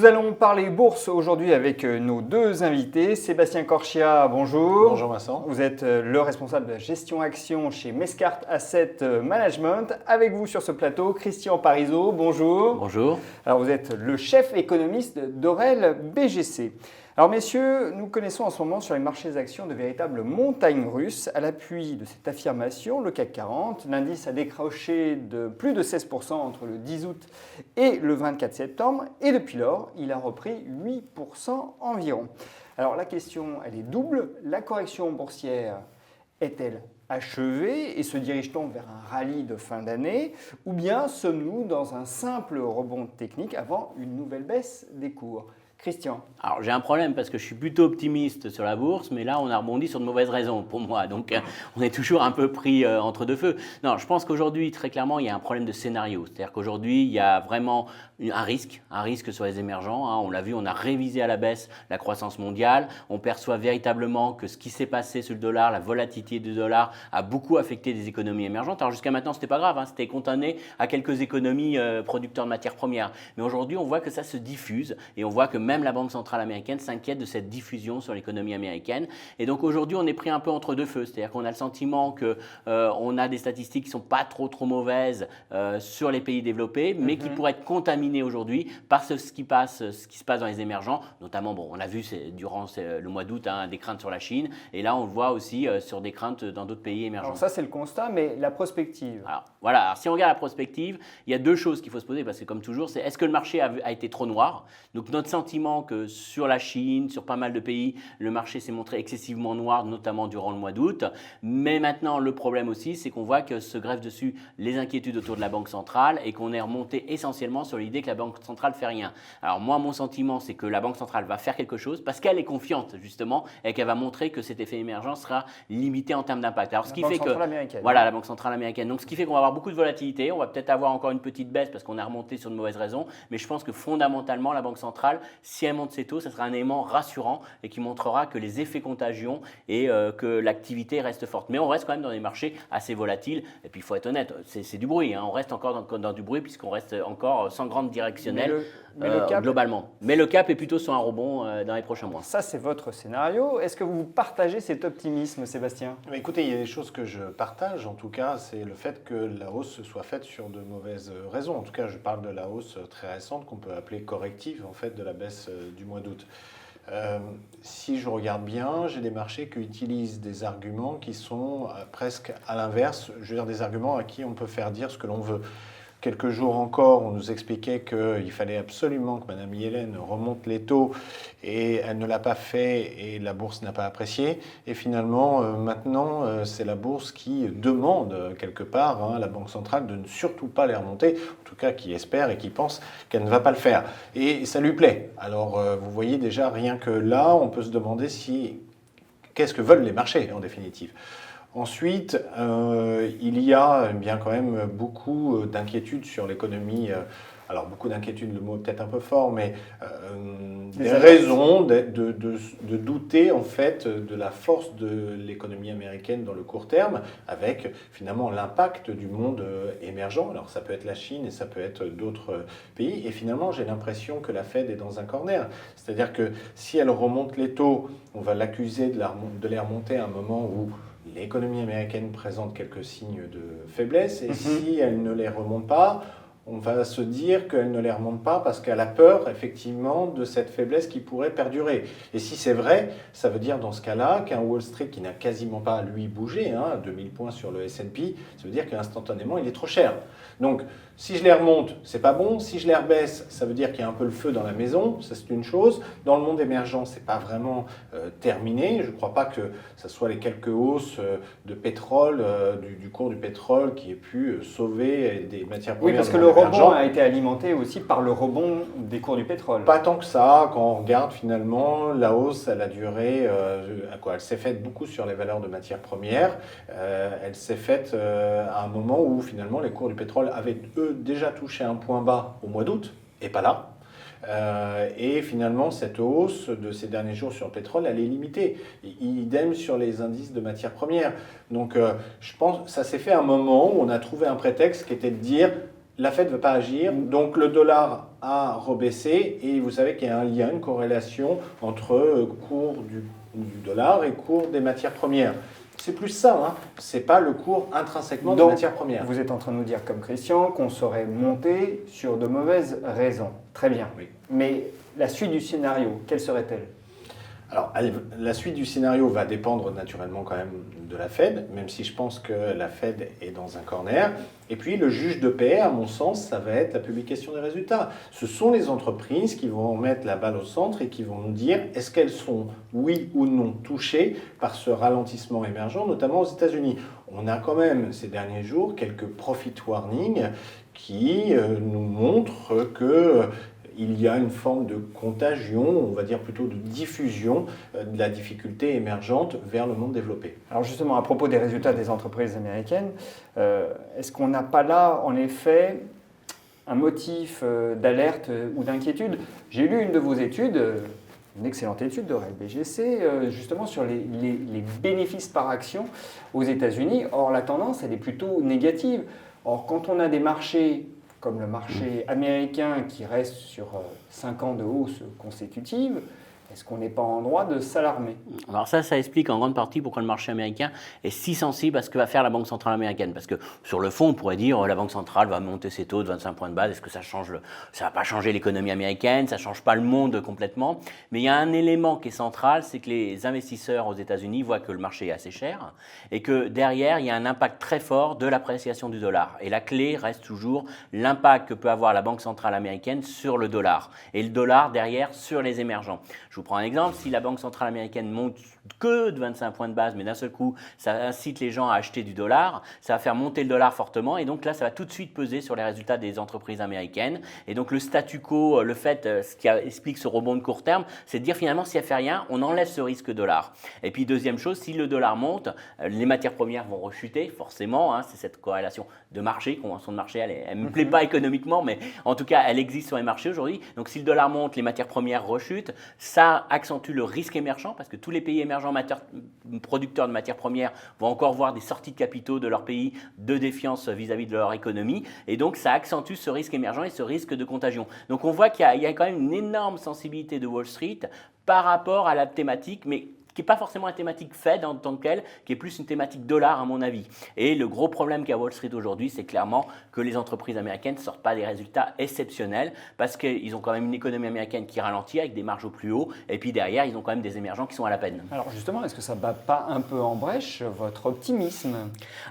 Nous allons parler bourse aujourd'hui avec nos deux invités. Sébastien Corchia, bonjour. Bonjour Vincent. Vous êtes le responsable de la gestion action chez Mescart Asset Management. Avec vous sur ce plateau, Christian Parizeau, bonjour. Bonjour. Alors vous êtes le chef économiste d'Aurel BGC. Alors messieurs, nous connaissons en ce moment sur les marchés actions de véritables montagnes russes. À l'appui de cette affirmation, le CAC 40, l'indice a décroché de plus de 16% entre le 10 août et le 24 septembre. Et depuis lors, il a repris 8% environ. Alors la question, elle est double. La correction boursière est-elle achevée et se dirige-t-on vers un rallye de fin d'année? Ou bien sommes-nous dans un simple rebond technique avant une nouvelle baisse des cours? Christian. Alors j'ai un problème parce que je suis plutôt optimiste sur la bourse, mais là on a rebondi sur de mauvaises raisons pour moi, donc on est toujours un peu pris entre deux feux. Non, je pense qu'aujourd'hui très clairement il y a un problème de scénario, c'est-à-dire qu'aujourd'hui il y a vraiment un risque sur les émergents, hein. On l'a vu, on a révisé à la baisse la croissance mondiale, on perçoit véritablement que ce qui s'est passé sur le dollar, la volatilité du dollar a beaucoup affecté des économies émergentes. Alors jusqu'à maintenant c'était pas grave, hein, c'était cantonné à quelques économies producteurs de matières premières, mais aujourd'hui on voit que ça se diffuse et on voit que même la Banque centrale américaine s'inquiète de cette diffusion sur l'économie américaine. Et donc aujourd'hui, on est pris un peu entre deux feux. C'est-à-dire qu'on a le sentiment qu'on a des statistiques qui ne sont pas trop mauvaises sur les pays développés, mais qui pourraient être contaminées aujourd'hui par ce qui se passe dans les émergents. Notamment, on a vu durant le mois d'août des craintes sur la Chine. Et là, on le voit aussi sur des craintes dans d'autres pays émergents. Alors ça, c'est le constat, mais la prospective. Alors, voilà. Alors, si on regarde la prospective, il y a deux choses qu'il faut se poser, parce que comme toujours, c'est est-ce que le marché a été trop noir? Donc notre sentiment que sur la Chine, sur pas mal de pays, le marché s'est montré excessivement noir, notamment durant le mois d'août. Mais maintenant, le problème aussi, c'est qu'on voit que se greffent dessus les inquiétudes autour de la Banque centrale et qu'on est remonté essentiellement sur l'idée que la Banque centrale ne fait rien. Alors moi, mon sentiment, c'est que la Banque centrale va faire quelque chose parce qu'elle est confiante, justement, et qu'elle va montrer que cet effet émergent sera limité en termes d'impact. Alors, la Banque centrale américaine. Voilà, la Banque centrale américaine. Donc, ce qui fait qu'on va avoir beaucoup de volatilité. On va peut-être avoir encore une petite baisse parce qu'on a remonté sur de mauvaises raisons. Mais je pense que fondamentalement, la Banque centrale, si elle monte ses taux, ça sera un élément rassurant et qui montrera que les effets contagion et que l'activité reste forte. Mais on reste quand même dans des marchés assez volatiles. Et puis il faut être honnête, c'est du bruit, hein. On reste encore dans du bruit puisqu'on reste encore sans grande directionnelle globalement. Mais le cap est plutôt sur un rebond dans les prochains mois. Ça, c'est votre scénario. Est-ce que vous partagez cet optimisme, Sébastien? Écoutez, il y a des choses que je partage, en tout cas, c'est le fait que la hausse soit faite sur de mauvaises raisons. En tout cas, je parle de la hausse très récente qu'on peut appeler corrective, en fait, de la baisse du mois d'août. Si je regarde bien, j'ai des marchés qui utilisent des arguments qui sont presque à l'inverse, je veux dire des arguments à qui on peut faire dire ce que l'on veut. Quelques jours encore, on nous expliquait qu'il fallait absolument que Mme Yellen remonte les taux et elle ne l'a pas fait et la bourse n'a pas apprécié. Et finalement, maintenant, c'est la bourse qui demande quelque part à la Banque centrale de ne surtout pas les remonter, en tout cas qui espère et qui pense qu'elle ne va pas le faire. Et ça lui plaît. Alors, vous voyez déjà, rien que là, on peut se demander qu'est-ce que veulent les marchés en définitive. Ensuite, il y a bien quand même beaucoup d'inquiétudes sur l'économie. Alors beaucoup d'inquiétudes, le mot est peut-être un peu fort, mais des raisons de douter en fait de la force de l'économie américaine dans le court terme, avec finalement l'impact du monde émergent. Alors ça peut être la Chine et ça peut être d'autres pays. Et finalement, j'ai l'impression que la Fed est dans un corner. C'est-à-dire que si elle remonte les taux, on va l'accuser de les remonter à un moment où l'économie américaine présente quelques signes de faiblesse et si elle ne les remonte pas, on va se dire qu'elle ne les remonte pas parce qu'elle a peur effectivement de cette faiblesse qui pourrait perdurer. Et si c'est vrai, ça veut dire dans ce cas-là qu'un Wall Street qui n'a quasiment pas lui bougé, 2000 points sur le S&P, ça veut dire qu'instantanément il est trop cher. Donc si je les remonte, c'est pas bon. Si je les rebaisse, ça veut dire qu'il y a un peu le feu dans la maison, ça c'est une chose. Dans le monde émergent, c'est pas vraiment terminé. Je ne crois pas que ce soit les quelques hausses de pétrole, du cours du pétrole qui aient pu sauver des matières premières. Oui, parce que le rebond a été alimenté aussi par le rebond des cours du pétrole. Pas tant que ça. Quand on regarde finalement, la hausse, elle a duré à quoi? Elle s'est faite beaucoup sur les valeurs de matières premières. Elle s'est faite à un moment où finalement les cours du pétrole avaient déjà touché un point bas au mois d'août, et pas là. Et finalement, cette hausse de ces derniers jours sur le pétrole, elle est limitée. Idem sur les indices de matières premières. Donc, je pense que ça s'est fait à un moment où on a trouvé un prétexte qui était de dire la Fed ne veut pas agir, donc le dollar à rebaisser et vous savez qu'il y a un lien, une corrélation entre cours du dollar et cours des matières premières. C'est plus ça, hein. C'est pas le cours intrinsèquement des matières premières. Vous êtes en train de nous dire, comme Christian, qu'on serait monté sur de mauvaises raisons. Très bien. Oui. Mais la suite du scénario, quelle serait-elle ? Alors, la suite du scénario va dépendre naturellement quand même de la Fed, même si je pense que la Fed est dans un corner. Et puis, le juge de paix, à mon sens, ça va être la publication des résultats. Ce sont les entreprises qui vont mettre la balle au centre et qui vont nous dire est-ce qu'elles sont, oui ou non, touchées par ce ralentissement émergent, notamment aux États-Unis. On a quand même, ces derniers jours, quelques profit warnings qui nous montrent que il y a une forme de contagion, on va dire plutôt de diffusion de la difficulté émergente vers le monde développé. Alors justement, à propos des résultats des entreprises américaines, est-ce qu'on n'a pas là, en effet, un motif d'alerte ou d'inquiétude ? J'ai lu une de vos études, une excellente étude de BGC, justement sur les bénéfices par action aux États-Unis. Or, la tendance, elle est plutôt négative. Or, quand on a des marchés comme le marché américain qui reste sur 5 ans de hausse consécutive, est-ce qu'on n'est pas en droit de s'alarmer ? Alors ça explique en grande partie pourquoi le marché américain est si sensible à ce que va faire la Banque centrale américaine. Parce que sur le fond, on pourrait dire la Banque centrale va monter ses taux de 25 points de base. Est-ce que ça va pas changer l'économie américaine, ça change pas le monde complètement. Mais il y a un élément qui est central, c'est que les investisseurs aux États-Unis voient que le marché est assez cher et que derrière, il y a un impact très fort de l'appréciation du dollar. Et la clé reste toujours l'impact que peut avoir la Banque centrale américaine sur le dollar. Et le dollar derrière sur les émergents. Je vous prends un exemple, si la Banque centrale américaine monte que de 25 points de base, mais d'un seul coup, ça incite les gens à acheter du dollar, ça va faire monter le dollar fortement, et donc là, ça va tout de suite peser sur les résultats des entreprises américaines. Et donc le statu quo, le fait, ce qui explique ce rebond de court terme, c'est de dire finalement, si elle ne fait rien, on enlève ce risque dollar. Et puis deuxième chose, si le dollar monte, les matières premières vont rechuter, forcément, hein, c'est cette corrélation de marché, convention de marché, elle ne me plaît pas économiquement, mais en tout cas, elle existe sur les marchés aujourd'hui. Donc si le dollar monte, les matières premières rechutent, ça accentue le risque émergent parce que tous les pays émergents producteurs de matières premières vont encore voir des sorties de capitaux de leur pays de défiance vis-à-vis de leur économie et donc ça accentue ce risque émergent et ce risque de contagion. Donc on voit qu'il y a quand même une énorme sensibilité de Wall Street par rapport à la thématique, mais qui n'est pas forcément une thématique Fed en tant que telle, qui est plus une thématique dollar à mon avis. Et le gros problème qu'a Wall Street aujourd'hui, c'est clairement que les entreprises américaines ne sortent pas des résultats exceptionnels parce qu'ils ont quand même une économie américaine qui ralentit avec des marges au plus haut et puis derrière, ils ont quand même des émergents qui sont à la peine. Alors justement, est-ce que ça ne bat pas un peu en brèche votre optimisme ?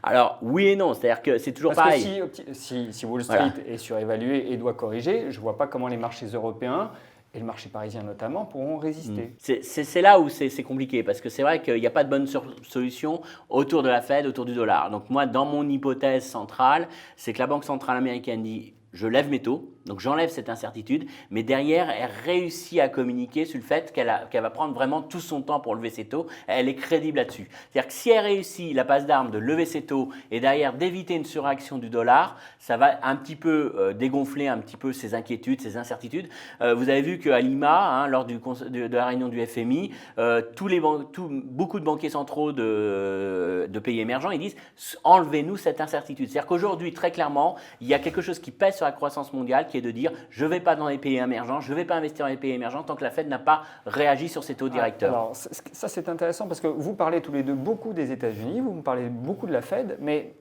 Alors oui et non, c'est-à-dire que c'est toujours parce pareil. Que si Wall Street est surévalué et doit corriger, je ne vois pas comment les marchés européens et le marché parisien notamment pourront résister. C'est là où c'est compliqué parce que c'est vrai qu'il n'y a pas de bonne solution autour de la Fed, autour du dollar. Donc moi, dans mon hypothèse centrale, c'est que la Banque centrale américaine dit « je lève mes taux ». Donc j'enlève cette incertitude, mais derrière, elle réussit à communiquer sur le fait qu'elle va prendre vraiment tout son temps pour lever ses taux. Elle est crédible là-dessus. C'est-à-dire que si elle réussit, la passe d'armes, de lever ses taux et derrière d'éviter une surréaction du dollar, ça va un petit peu dégonfler un petit peu ses inquiétudes, ses incertitudes. Vous avez vu qu'à Lima, lors de la réunion du FMI, beaucoup de banquiers centraux de pays émergents, ils disent « enlevez-nous cette incertitude ». C'est-à-dire qu'aujourd'hui, très clairement, il y a quelque chose qui pèse sur la croissance mondiale, qui est de dire je ne vais pas dans les pays émergents, je ne vais pas investir dans les pays émergents tant que la Fed n'a pas réagi sur ses taux directeurs. Alors ça c'est intéressant parce que vous parlez tous les deux beaucoup des États-Unis, vous me parlez beaucoup de la Fed, mais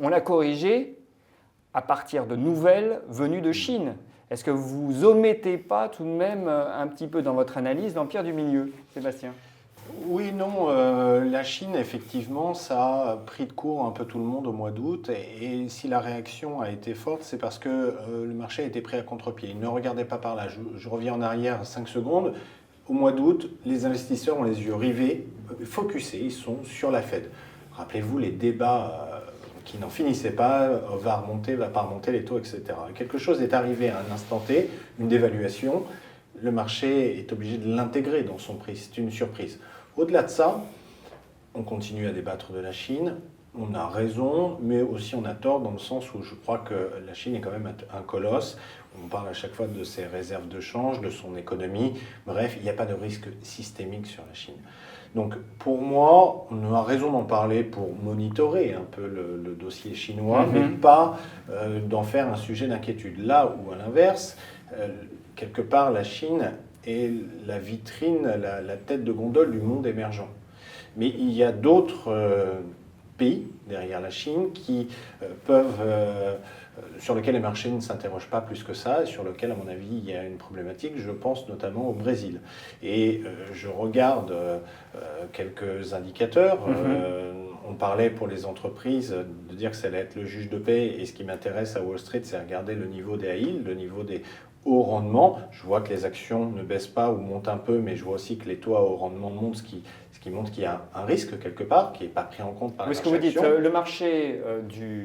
on a corrigé à partir de nouvelles venues de Chine. Est-ce que vous omettez pas tout de même un petit peu dans votre analyse l'empire du milieu, Sébastien ? Oui, non, la Chine, effectivement, ça a pris de court un peu tout le monde au mois d'août. Et si la réaction a été forte, c'est parce que le marché a été pris à contre-pied. Il ne regardait pas par là. Je reviens en arrière 5 secondes. Au mois d'août, les investisseurs ont les yeux rivés, focusés, ils sont sur la Fed. Rappelez-vous les débats qui n'en finissaient pas, va remonter, va pas remonter les taux, etc. Quelque chose est arrivé à un instant T, une dévaluation. Le marché est obligé de l'intégrer dans son prix. C'est une surprise. Au-delà de ça, on continue à débattre de la Chine. On a raison, mais aussi on a tort dans le sens où je crois que la Chine est quand même un colosse. On parle à chaque fois de ses réserves de change, de son économie. Bref, il n'y a pas de risque systémique sur la Chine. Donc pour moi, on a raison d'en parler pour monitorer un peu le dossier chinois, mais pas d'en faire un sujet d'inquiétude. Là où à l'inverse, quelque part, la Chine est la vitrine, la tête de gondole du monde émergent. Mais il y a d'autres pays derrière la Chine qui sur lesquels les marchés ne s'interrogent pas plus que ça, et sur lesquels, à mon avis, il y a une problématique. Je pense notamment au Brésil. Et je regarde quelques indicateurs. On parlait pour les entreprises de dire que ça allait être le juge de paix, et ce qui m'intéresse à Wall Street, c'est regarder le niveau des yields, le niveau des hauts rendements. Je vois que les actions ne baissent pas ou montent un peu, mais je vois aussi que les taux à haut rendement montent, ce qui montre qu'il y a un risque quelque part qui n'est pas pris en compte par les marchés actions. Ce que vous dites, le marché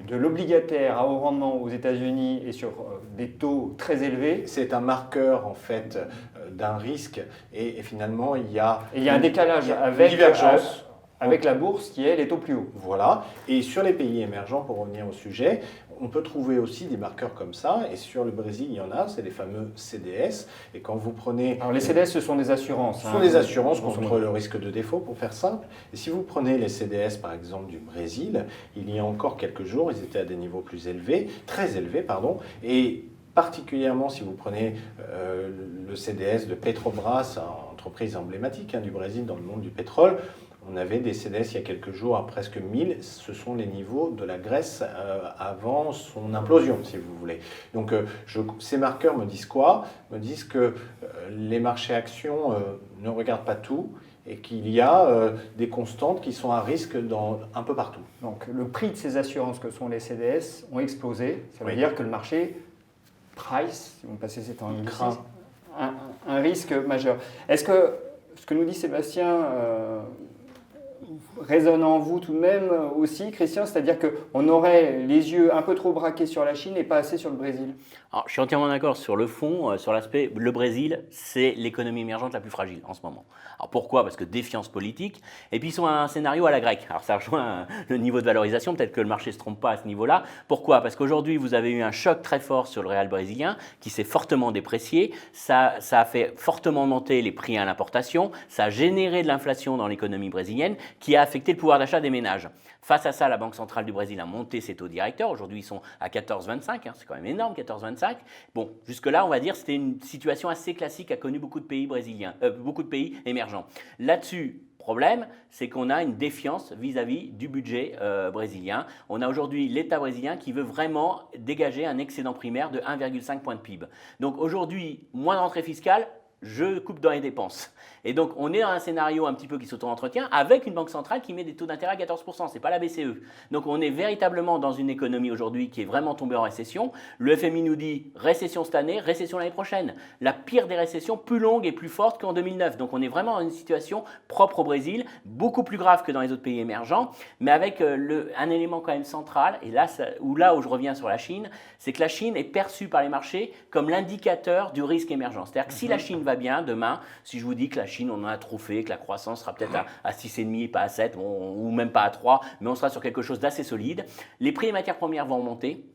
de l'obligataire à haut rendement aux États-Unis est sur des taux très élevés. C'est un marqueur en fait d'un risque, et finalement il y a un décalage avec divergence. Avec la bourse qui est les taux plus hauts. Voilà. Et sur les pays émergents, pour revenir au sujet, on peut trouver aussi des marqueurs comme ça. Et sur le Brésil, il y en a, c'est les fameux CDS. Et quand vous prenez... Alors les CDS, ce sont des assurances. Ce sont des assurances contre le risque de défaut, pour faire simple. Et si vous prenez les CDS, par exemple, du Brésil, il y a encore quelques jours, ils étaient à des niveaux plus élevés, très élevés, pardon. Et particulièrement si vous prenez le CDS de Petrobras, entreprise emblématique du Brésil dans le monde du pétrole, on avait des CDS il y a quelques jours à presque 1000. Ce sont les niveaux de la Grèce avant son implosion, si vous voulez. Donc ces marqueurs me disent quoi? Me disent que les marchés actions ne regardent pas tout et qu'il y a des constantes qui sont à risque un peu partout. Donc le prix de ces assurances que sont les CDS ont explosé. Ça veut dire que le marché price, si vous me passez ces temps, craint un risque majeur. Est-ce que ce que nous dit Sébastien résonne en vous tout de même aussi, Christian, c'est-à-dire qu'on aurait les yeux un peu trop braqués sur la Chine et pas assez sur le Brésil? Alors, je suis entièrement d'accord sur le fond, sur l'aspect, le Brésil, c'est l'économie émergente la plus fragile en ce moment. Alors pourquoi? Parce que défiance politique, et puis ils sont à un scénario à la grecque. Alors ça rejoint le niveau de valorisation, peut-être que le marché ne se trompe pas à ce niveau-là. Pourquoi? Parce qu'aujourd'hui, vous avez eu un choc très fort sur le réal brésilien qui s'est fortement déprécié, ça a fait fortement monter les prix à l'importation, ça a généré de l'inflation dans l'économie brésilienne qui a affecté le pouvoir d'achat des ménages. Face à ça, la Banque centrale du Brésil a monté ses taux directeurs. Aujourd'hui, ils sont à 14,25. C'est quand même énorme, 14,25. Bon, jusque-là, on va dire que c'était une situation assez classique qu'a connu beaucoup de pays brésiliens, beaucoup de pays émergents. Là-dessus, problème, c'est qu'on a une défiance vis-à-vis du budget brésilien. On a aujourd'hui l'État brésilien qui veut vraiment dégager un excédent primaire de 1,5 point de PIB. Donc aujourd'hui, moins de rentrée fiscale, je coupe dans les dépenses. Et donc, on est dans un scénario un petit peu qui s'auto-entretient avec une banque centrale qui met des taux d'intérêt à 14%. Ce n'est pas la BCE. Donc, on est véritablement dans une économie aujourd'hui qui est vraiment tombée en récession. Le FMI nous dit récession cette année, récession l'année prochaine. La pire des récessions, plus longue et plus forte qu'en 2009. Donc, on est vraiment dans une situation propre au Brésil, beaucoup plus grave que dans les autres pays émergents, mais avec un élément quand même central, et là où je reviens sur la Chine, c'est que la Chine est perçue par les marchés comme l'indicateur du risque émergent. C'est-à-dire que si la Chine va bien demain, si je vous dis que la Chine, on en a trop fait, que la croissance sera peut-être à 6,5, pas à 7, ou même pas à 3, mais on sera sur quelque chose d'assez solide, les prix des matières premières vont augmenter,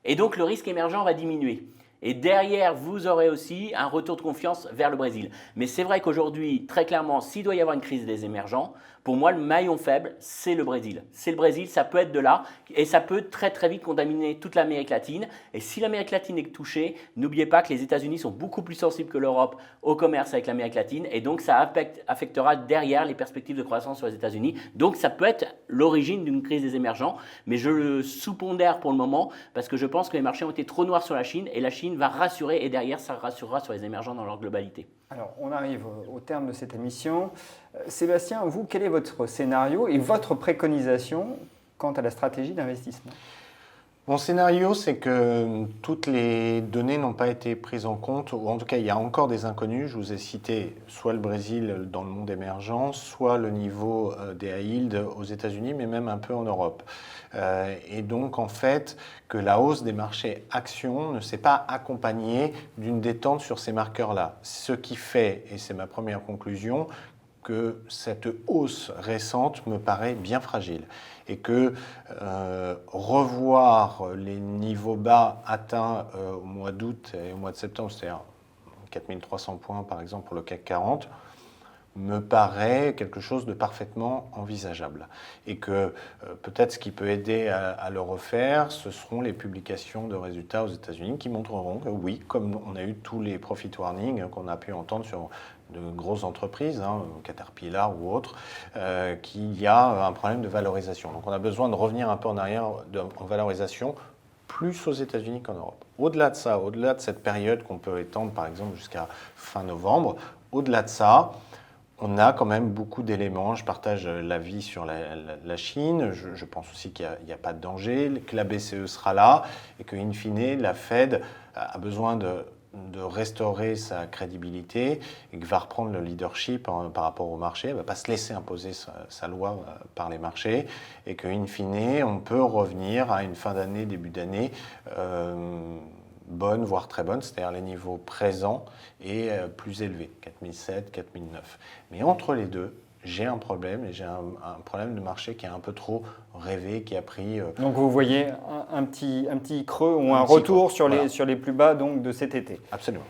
et donc le risque émergent va diminuer. Et derrière, vous aurez aussi un retour de confiance vers le Brésil. Mais c'est vrai qu'aujourd'hui, très clairement, s'il doit y avoir une crise des émergents, pour moi, le maillon faible, c'est le Brésil. C'est le Brésil, ça peut être de là, et ça peut très très vite contaminer toute l'Amérique latine. Et si l'Amérique latine est touchée, n'oubliez pas que les États-Unis sont beaucoup plus sensibles que l'Europe au commerce avec l'Amérique latine, et donc ça affectera derrière les perspectives de croissance sur les États-Unis. Donc ça peut être l'origine d'une crise des émergents, mais je le sous-pondère pour le moment, parce que je pense que les marchés ont été trop noirs sur la Chine, et la Chine va rassurer, et derrière, ça rassurera sur les émergents dans leur globalité. Alors, on arrive au terme de cette émission. Sébastien, vous, quel est votre scénario et votre préconisation quant à la stratégie d'investissement? Mon scénario, c'est que toutes les données n'ont pas été prises en compte, ou en tout cas, il y a encore des inconnus. Je vous ai cité soit le Brésil dans le monde émergent, soit le niveau des high yield aux États-Unis, mais même un peu en Europe. Et donc, en fait, que la hausse des marchés actions ne s'est pas accompagnée d'une détente sur ces marqueurs-là. Ce qui fait, et c'est ma première conclusion, que cette hausse récente me paraît bien fragile et que revoir les niveaux bas atteints au mois d'août et au mois de septembre, c'est-à-dire 4300 points par exemple pour le CAC 40, me paraît quelque chose de parfaitement envisageable. Et que peut-être ce qui peut aider à le refaire, ce seront les publications de résultats aux États-Unis qui montreront que oui, comme on a eu tous les profit warnings qu'on a pu entendre sur de grosses entreprises, Caterpillar ou autres, qu'il y a un problème de valorisation. Donc on a besoin de revenir un peu en arrière en valorisation, plus aux États-Unis qu'en Europe. Au-delà de ça, au-delà de cette période qu'on peut étendre par exemple jusqu'à fin novembre, au-delà de ça, on a quand même beaucoup d'éléments. Je partage l'avis sur la Chine. Je pense aussi qu'il n'y a pas de danger, que la BCE sera là et qu'in fine, la Fed a besoin de restaurer sa crédibilité et que va reprendre le leadership par rapport au marché. Elle ne va pas se laisser imposer sa loi par les marchés et qu'in fine, on peut revenir à une fin d'année, début d'année bonne, voire très bonne, c'est-à-dire les niveaux présents et plus élevés, 4007, 4009. Mais entre les deux, j'ai un problème, et j'ai un problème de marché qui est un peu trop rêvé, qui a pris... Donc vous voyez un petit creux ou un retour sur les plus bas donc, de cet été. Absolument.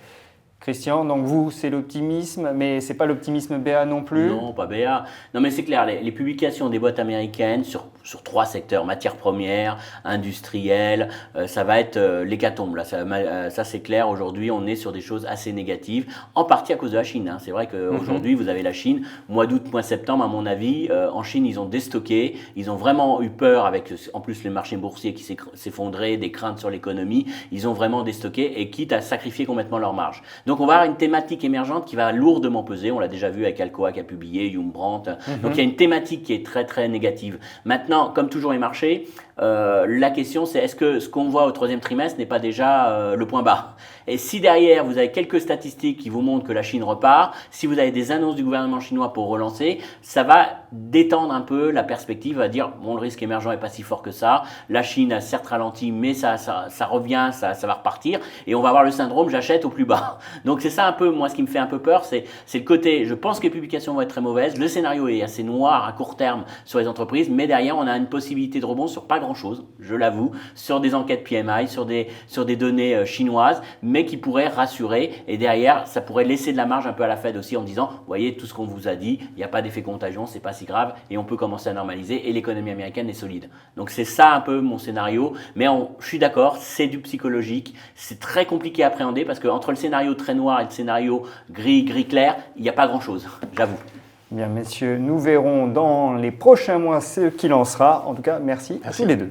Christian, donc vous, c'est l'optimisme, mais ce n'est pas l'optimisme BA non plus? Non, pas BA. Non, mais c'est clair, les publications des boîtes américaines sur 3 secteurs, matières premières, industrielles, ça va être l'hécatombe. Ça c'est clair, aujourd'hui, on est sur des choses assez négatives, en partie à cause de la Chine. C'est vrai qu'aujourd'hui, vous avez la Chine, mois d'août, mois de septembre, à mon avis, en Chine, ils ont déstocké, ils ont vraiment eu peur avec, en plus, les marchés boursiers qui s'effondraient, des craintes sur l'économie, ils ont vraiment déstocké et quitte à sacrifier complètement leur marge. Donc on va avoir une thématique émergente qui va lourdement peser, on l'a déjà vu avec Alcoa qui a publié, Yum Brandt, donc il y a une thématique qui est très très négative. Maintenant, comme toujours les marchés, la question c'est est-ce que ce qu'on voit au 3e trimestre n'est pas déjà le point bas? Et si derrière vous avez quelques statistiques qui vous montrent que la Chine repart, si vous avez des annonces du gouvernement chinois pour relancer, ça va détendre un peu la perspective, à dire bon, le risque émergent n'est pas si fort que ça, la Chine a certes ralenti mais ça revient, ça va repartir et on va avoir le syndrome j'achète au plus bas. Donc c'est ça un peu, moi ce qui me fait un peu peur, c'est le côté, je pense que les publications vont être très mauvaises, le scénario est assez noir à court terme sur les entreprises, mais derrière on a une possibilité de rebond sur pas grand chose, je l'avoue, sur des enquêtes PMI, sur des données chinoises, mais qui pourraient rassurer et derrière ça pourrait laisser de la marge un peu à la Fed aussi en disant, vous voyez tout ce qu'on vous a dit, il n'y a pas d'effet contagion, c'est pas si grave et on peut commencer à normaliser et l'économie américaine est solide. Donc c'est ça un peu mon scénario, mais je suis d'accord, c'est du psychologique, c'est très compliqué à appréhender parce que entre le scénario très noir et le scénario gris clair, il n'y a pas grand chose, j'avoue. Bien messieurs, nous verrons dans les prochains mois ce qu'il en sera. En tout cas, merci à tous les deux.